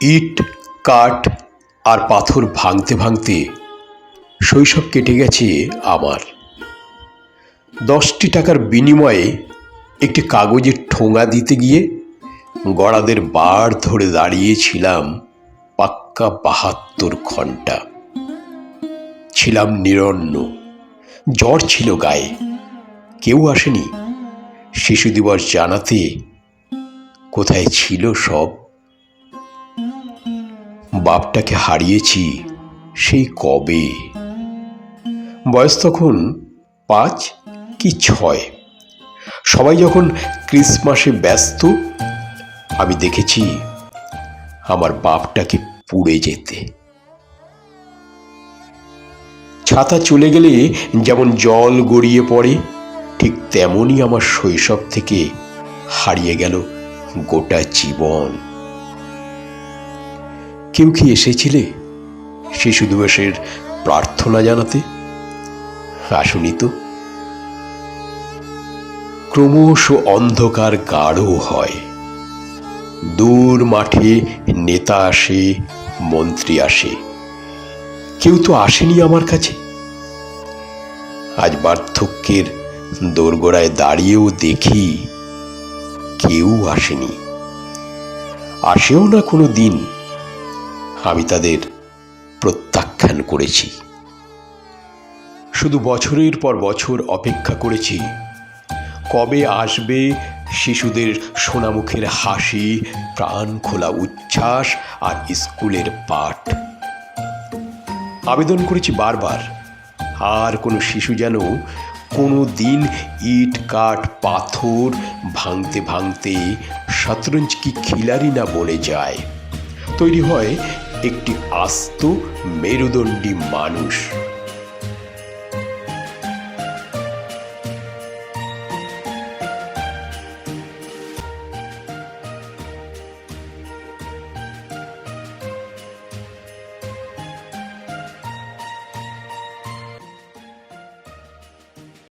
ইট, কাঠ আর পাথর ভাঙতে ভাঙতে শৈশব কেটে গেছে আমার। 10টি টাকার বিনিময়ে একটি কাগজের ঠোঙা দিতে গিয়ে গড়াদের বার ধরে দাঁড়িয়েছিলাম পাক্কা 72 ঘন্টা। ছিলাম নিরন্ন, জ্বর ছিল গায়ে। কেউ আসেনি শিশু দিবস জানাতে। কোথায় ছিল সব? বাপটাকে হারিয়েছি সেই কবে। বয়স তখন 5 কি 6। সবাই যখন ক্রিসমাসে ব্যস্ত, আমি দেখেছি আমার বাপটাকে পুড়ে যেতে। ছাতা চলে গেলে যেমন জল গড়িয়ে পড়ে, ঠিক তেমনই আমার শৈশব থেকে হারিয়ে গেল গোটা জীবন। কেউ কি এসেছিলে শিশু দিবসের প্রার্থনা জানাতে? আসুনি তো। ক্রমশ অন্ধকার গাঢ় হয়। দূর মাঠে নেতা আসে, মন্ত্রী আসে, কেউ তো আসেনি আমার কাছে। আজ বার্ধক্যের দোরগোড়ায় দাঁড়িয়েও দেখি কেউ আসেনি, আসেও না কোনো দিন। আমি তাদের প্রত্যাখ্যান করেছি। শুধু বছরের পর বছর অপেক্ষা করেছি কবে আসবে শিশুদের সোনামুখের হাসি, প্রাণ খোলা উচ্ছ্বাস আর স্কুলের পাঠ। আবেদন করেছি বারবার, আর কোনো শিশু যেন কোনো দিন ইট, কাঠ, পাথর ভাঙতে ভাঙতে শতরঞ্জ কি খিলাড়ি না বলে যায়। তৈরি হয় একটি আস্ত মেরুদণ্ডী মানুষ।